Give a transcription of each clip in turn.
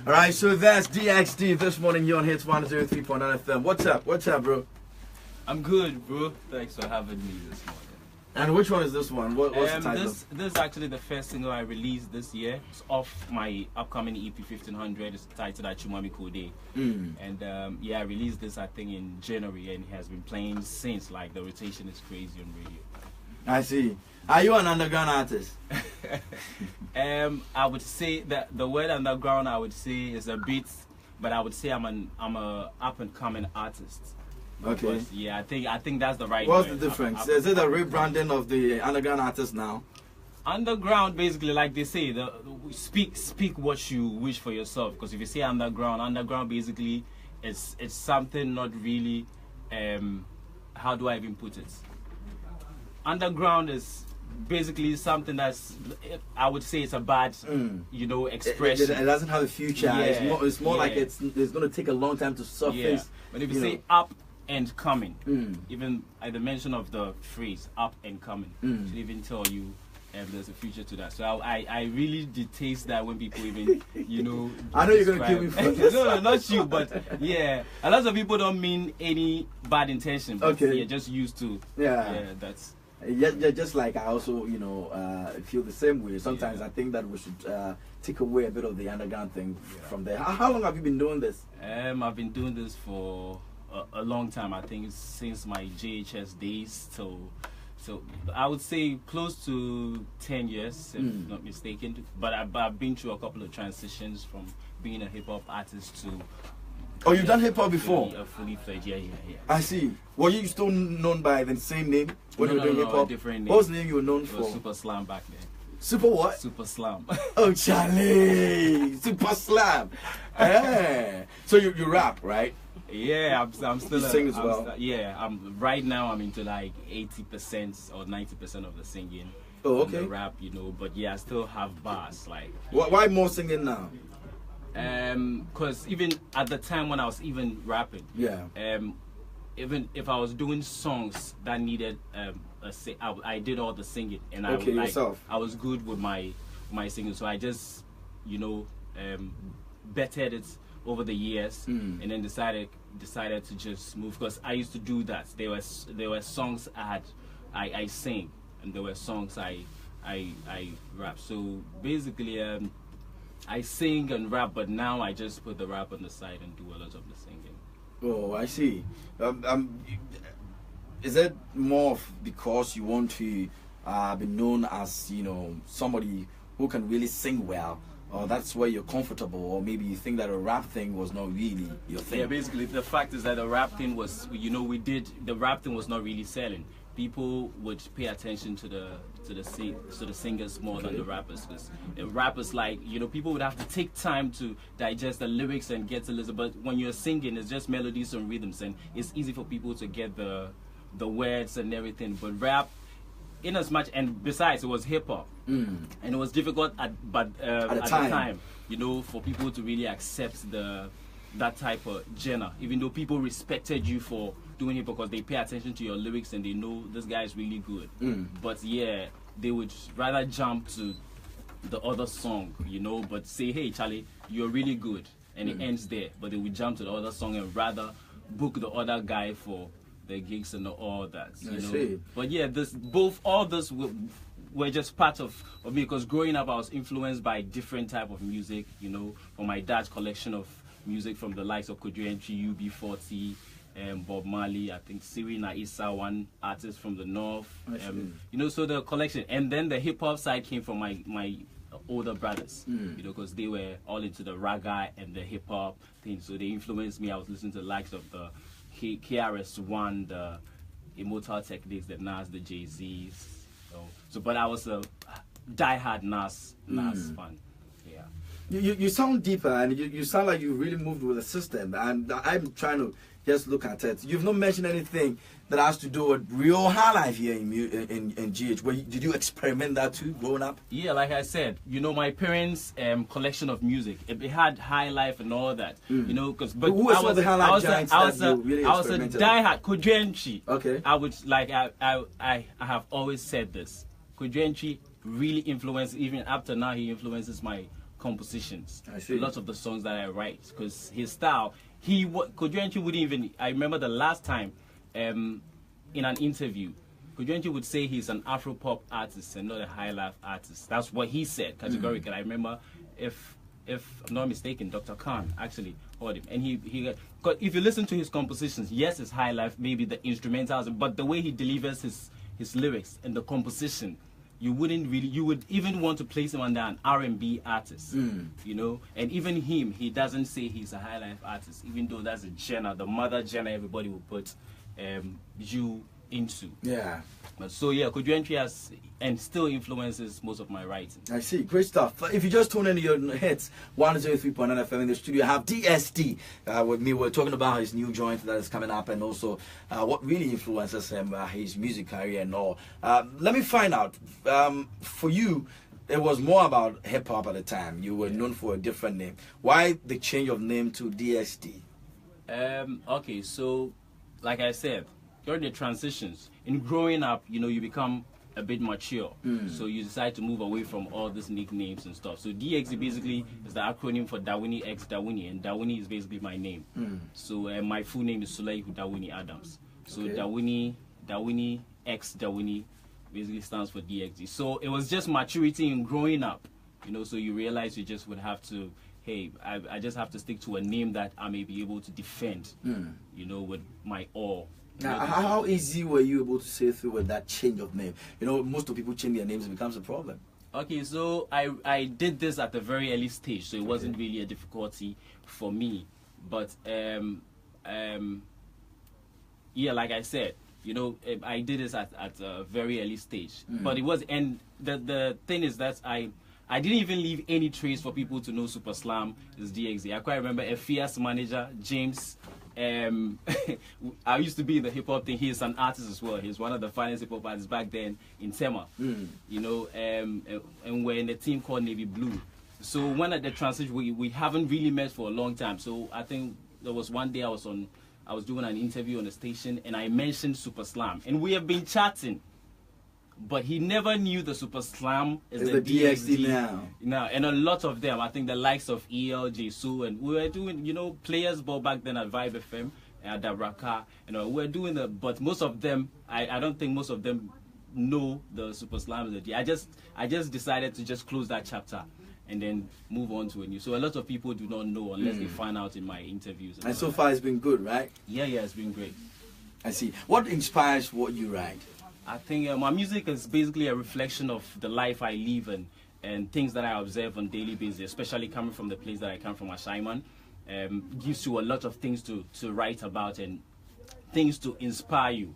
All right, so that's DXD this morning here on Hits 103.9 FM. What's up? What's up, bro? I'm good, bro. Thanks for having me this morning. And which one is this one? What's the title? This is actually the first single I released this year. It's off my upcoming EP 1500. It's titled Achumami Kode. And yeah, I released this I think in January, and it has been playing since. Like the rotation is crazy on radio. I see. Are you an underground artist? I would say that the word underground I would say is a bit, but I would say I'm a up and coming artist. Okay. Because, yeah, I think that's the right What's word. the difference? Is it a rebranding of the underground artist now? Underground, basically, like they say, speak what you wish for yourself. Because if you say underground basically it's something not really. How do I even put it? Underground is basically something that's, I would say, it's a bad, expression. It doesn't have a future. Yeah. It's more like it's going to take a long time to surface. Yeah. But if you say up and coming, even at the mention of the phrase up and coming, should even tell you there's a future to that. So I really detest that when people even, I know you're going to kill me for this. No, not you, but yeah. A lot of people don't mean any bad intention, but you're just used to. Yeah, that's. Yeah, just like I also, feel the same way. Sometimes I think that we should take away a bit of the underground thing from there. How long have you been doing this? I've been doing this for a long time. I think it's since my JHS days. So I would say close to 10 years, if not mistaken. But I've been through a couple of transitions from being a hip hop artist to. Oh, you've done hip hop before? Fully fledged, yeah. I see. Were you still known by the same name when you were doing hip hop? Different name. What was the name you were known for? Super Slam back then. Super what? Super Slam. Oh, Charlie! Super Slam. Yeah. So you rap, right? Yeah, I'm still. You sing as well. I'm right now. I'm into like 80% or 90% of the singing. Oh, okay. The rap, but yeah, I still have bars. Like. Why more singing now? Because even at the time when I was even rapping, even if I was doing songs that needed I did all the singing, and I was good with my singing, so I just bettered it over the years, and then decided to just move, because I used to do that. There were songs I sing, and there were songs I rap. So basically I sing and rap, but now I just put the rap on the side and do a lot of the singing. Oh, I see. Is it more because you want to be known as, somebody who can really sing well, or that's where you're comfortable, or maybe you think that a rap thing was not really your thing? Yeah, basically the fact is that the rap thing was, the rap thing was not really selling. People would pay attention to the singers more than the rappers, because rappers, like, people would have to take time to digest the lyrics and get to listen. But when you're singing, it's just melodies and rhythms, and it's easy for people to get the words and everything. But rap, in as much, and besides, it was hip hop, and it was difficult at the time, for people to really accept that type of genre, even though people respected you for doing it because they pay attention to your lyrics and they know this guy is really good. But yeah, they would rather jump to the other song, but say, hey Charlie, you're really good, and it ends there. But they would jump to the other song and rather book the other guy for the gigs and all that. But yeah, all this were just part of me, because growing up I was influenced by different type of music, from my dad's collection of music from the likes of Kojo Antwi, UB40, Bob Marley, I think Serena Issa, one artist from the north, so the collection. And then the hip hop side came from my older brothers, because they were all into the ragga and the hip hop thing, so they influenced me. I was listening to the likes of the KRS-One, the Immortal Techniques, the Nas, the Jay-Z's. But I was a diehard Nas fan. Yeah. You sound deeper, and you sound like you really moved with the system, and I'm trying to just look at it. You've not mentioned anything that has to do with real high life here in GH. Did you experiment that too, growing up? Yeah, like I said, my parents' collection of music, it had high life and all that. But who was the high life giants I was that you really I was a diehard Kojo Antwi. Okay. I have always said this. Kojo Antwi really influenced, even up to now, he influences my compositions. I see. A lot of the songs that I write, because his style, Kojo Antwi wouldn't even. I remember the last time, in an interview, Kojo Antwi would say he's an Afro-pop artist and not a high life artist. That's what he said categorically. I remember, if I'm not mistaken, Dr. Khan actually heard him, and he. Cause if you listen to his compositions, yes, it's high life, maybe the instrumentals, but the way he delivers his lyrics and the composition, you would even want to place him under an R&B artist, you know. And even him, he doesn't say he's a high life artist, even though that's a genre, the mother genre everybody will put you into. Yeah. But so yeah, Kojo Antwi has and still influences most of my writing. I see, great stuff. If you just tune into your hits, 103.9 FM in the studio, I have DSD with me. We're talking about his new joint that is coming up, and also what really influences him, his music career and all. Let me find out, for you, it was more about hip hop at the time. You were known for a different name. Why the change of name to DSD? Okay, so like I said, during the transitions, in growing up, you know, you become a bit mature. So you decide to move away from all these nicknames and stuff. So DX basically is the acronym for Dawini X Dawini, and Dawini is basically my name. So my full name is Suleihu Dawini Adams. So okay. Dawini X Dawini basically stands for DXD. So it was just maturity in growing up, you know, so you realize you just would have to, hey, I just have to stick to a name that I may be able to defend, you know, with my all. Now, how easy were you able to say through with that change of name? You know, most of people change their names, it becomes a problem. Okay, so I did this at a very early stage, so it wasn't really a difficulty for me. But yeah, like I said, you know, I did this at a very early stage. But it was, and the thing is that I didn't even leave any trace for people to know Super Slam is DXD. I quite remember a fierce manager, James. I used to be in the hip hop thing. He's an artist as well. He's one of the finest hip hop artists back then in Tema. You know, and we're in a team called Navy Blue. So when at the transition, we haven't really met for a long time. So I think there was one day I was doing an interview on the station, and I mentioned Super Slam, and we have been chatting. But he never knew the Super Slam is the DXD now. And a lot of them, I think the likes of EL, Jesu, and we were doing, you know, players ball back then at Vibe FM, at Dabraka, you know, we were doing but most of them, I don't think most of them know the Super Slam is the DXD. I just decided to just close that chapter and then move on to a new. So a lot of people do not know unless they find out in my interviews. And so far it's been good, right? Yeah, it's been great. I see. What inspires what you write? I think my music is basically a reflection of the life I live and things that I observe on a daily basis, especially coming from the place that I come from, Ashaiman. Gives you a lot of things to write about and things to inspire you.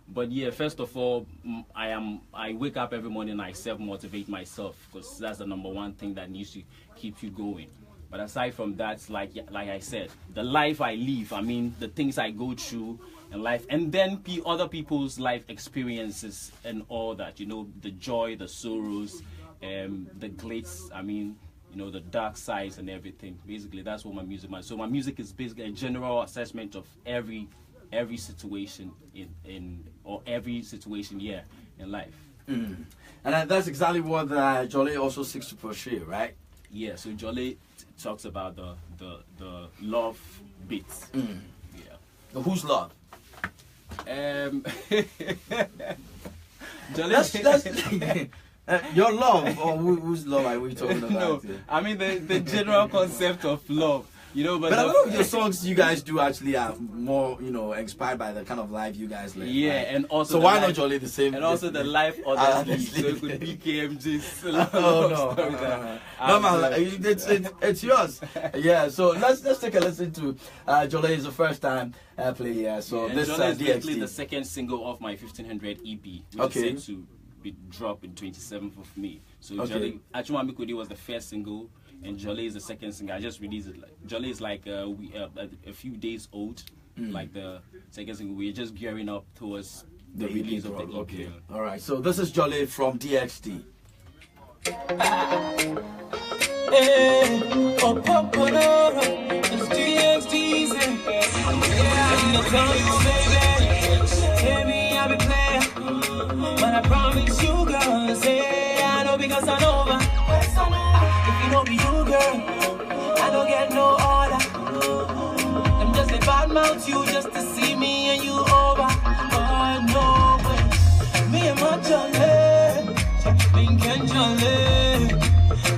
But yeah, first of all, I wake up every morning and I self-motivate myself, because that's the #1 thing that needs to keep you going. But aside from that, like I said, the life I live, I mean, the things I go through in life, and then other people's life experiences and all that, you know, the joy, the sorrows, the glitz, I mean, you know, the dark sides and everything. Basically, that's what my music is. So my music is basically a general assessment of every situation or every situation in life. And that's exactly what Jolly also seeks to portray, right? Yeah, so Jolly talks about the love bits. Yeah. Whose love? Jolly, your love, or whose love are we talking about? No, I mean the general concept of love. You know, but a lot of your songs you guys do actually are more, you know, inspired by the kind of life you guys live. Yeah, right? And also so why not Jolly the same? And also the life others live. So it could be KMG's. It's yours. Yeah. So let's take a listen to Jolly. Is the first time play here. So this Jolly is basically the second single off my 1500 EP, which is set to be dropped in 27th of May. So Jolly, Achumami Kudi was the first single. And Jolly is the second single. I just released it. Jolly is like a few days old, like the second single. We're just gearing up towards the release of the EP. Okay. All right. So this is Jolly from DXD. But I promise you, girl, say I know because I know. If you know be you, girl, out you just to see me and you over. Oh no way. Me and my Jolly, Pink and Jolly.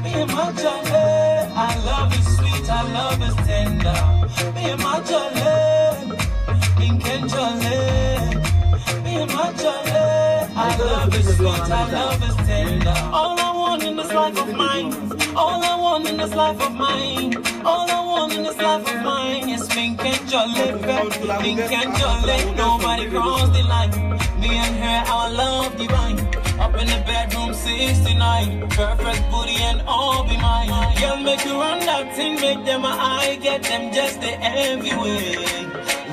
Me and my Jolly, I love is sweet, I love is tender. Me and my Jolly, Pink and Jolly. Me and my Jolly, I love is sweet, I love is tender. All I want in this life of mine, all I want in this life of mine, all I want in this life of mine is Pink and Jolly, Pink and Jolly. Nobody crossed the line. Me and her, our love divine. Up in the bedroom 69, perfect booty and all be mine. Girl, make you run that thing, make them an eye, get them just the envy way.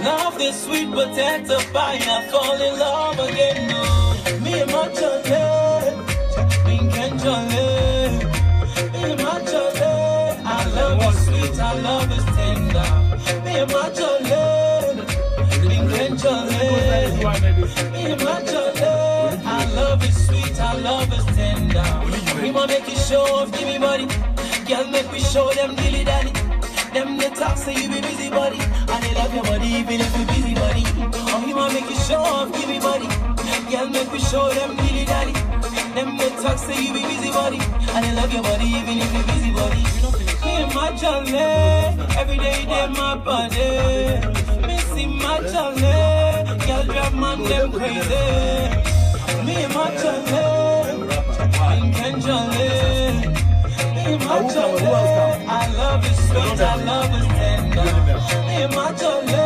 Love this sweet potato pie, I fall in love again. No, me and my Jolly, Pink and Jolly. Me and my Jolly, I love is sweet, I love is tender. Me and my Jolly, Pink and Jolly. Me and my Jolly, I love is sweet, I love is tender. We wanna make you show off, give me body. Girl, make we show them dilly dally. Them the talk say you be busy body, and they love your body even if you busy body. Oh, he wanna make you show off, give me body. Girl, make we show them dilly dally. Them the talk say you be busy body, and they love your body even if you busy body. Me and my Jolly, every day they my body. Me see my Jolly, girl drive man them crazy. Me and my Jolly, Pink and Jolly. Me and my Jolly, I love is sweet, I love is tender. Me and my Jolly,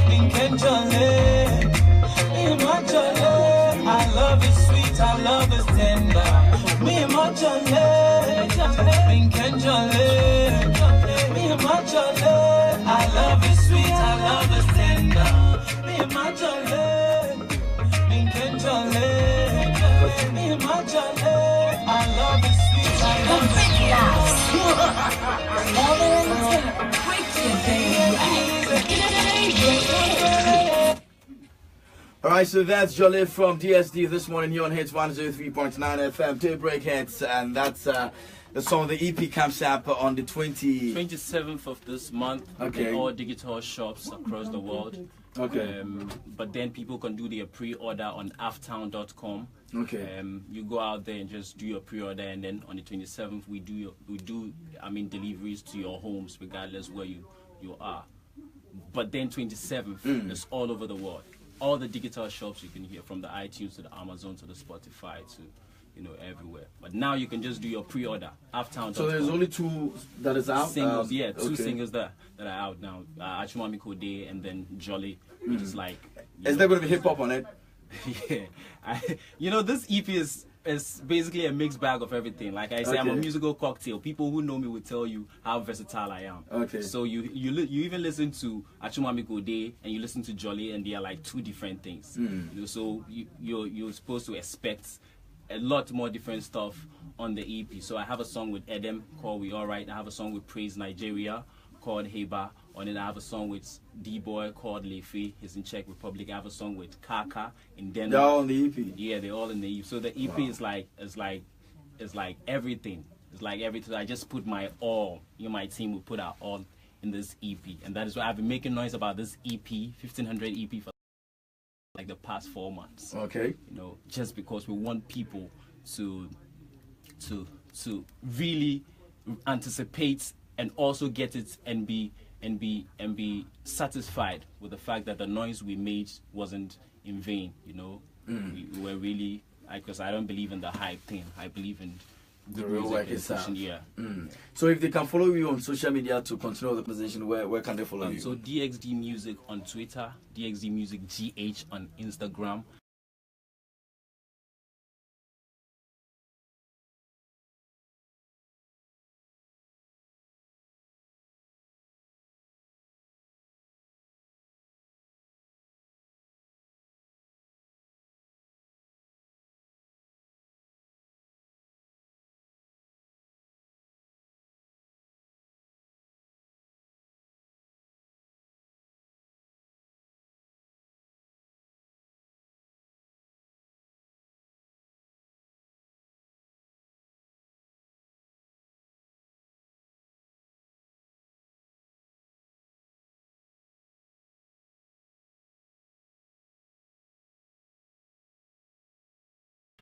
Pink and Jolly. Me and my Jolly, I love is sweet, I love is tender. Me and my Jolly, Pink and Jolly. Me and my Jolly, I love is sweet, I love is tender. Me and my Jolly, Pink and Jolly. Me and my Jolly, I love is sweet, I love is All right, so that's Jolly from DSD this morning here on Hits 103.9 FM. Daybreak Hits, and that's the song. The EP comes up on the 27th of this month. Okay. In all digital shops across the world. Okay. But then people can do their pre-order on aftown.com. Okay. You go out there and just do your pre-order, and then on the 27th we do deliveries to your homes regardless where you are. But then 27th is all over the world. All the digital shops you can hear, from the iTunes to the Amazon to the Spotify to everywhere. But now you can just do your pre-order aftown.com. So there's only two that is out? Singles, two singles that are out now. Achumami Kode and then Jolly, which is like... Is there going to be hip-hop on it? Yeah. This EP is basically a mixed bag of everything. Like I say, I'm a musical cocktail. People who know me will tell you how versatile I am. Okay. So you even listen to Achumami Kode and you listen to Jolly, and they are like two different things. So you're supposed to expect a lot more different stuff on the EP. So I have a song with Edem called We Alright. I have a song with Praise Nigeria called Heba. On it I have a song with D-Boy called Lefe. He's in Czech Republic. I have a song with Kaka in Denmark. They're all on the EP? Yeah, they're all in the EP. So the EP is like everything. It's like everything. I just put my all. My team will put our all in this EP. And that is why I've been making noise about this EP, 1500 EP, for like the past 4 months. Okay. Just because we want people to really anticipate and also get it and be satisfied with the fact that the noise we made wasn't in vain. We were really, because I don't believe in the hype thing. I believe in the real work itself. Yeah. So if they can follow you on social media to continue the conversation, where can they follow you? So DXD Music on Twitter, DXD Music GH on Instagram.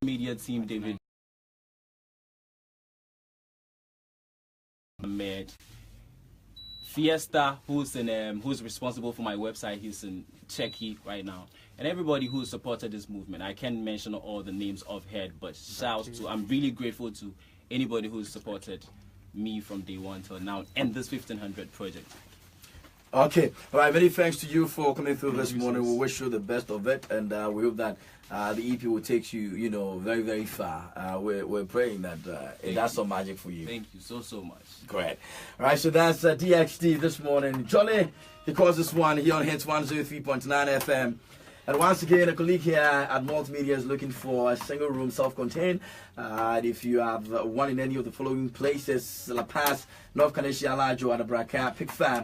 media team, David Ahmed, Fiesta, who's responsible for my website. He's in Czechia right now, and everybody who supported this movement. I can't mention all the names of head, but shout to. I'm really grateful to anybody who's supported me from day one till now and this 1500 project. Okay, all right. Many thanks to you for coming through this morning. We wish you the best of it, and we hope that the EP will take you, very, very far. We're praying that it does some magic for you. Thank you so much. Great. All right, so that's DXT this morning. Jolly, he calls this one here on Hits 103.9 FM. And once again, a colleague here at Multimedia is looking for a single room, self-contained. If you have one in any of the following places: La Paz, North Canada, Alajo, Adabraka, pick fan.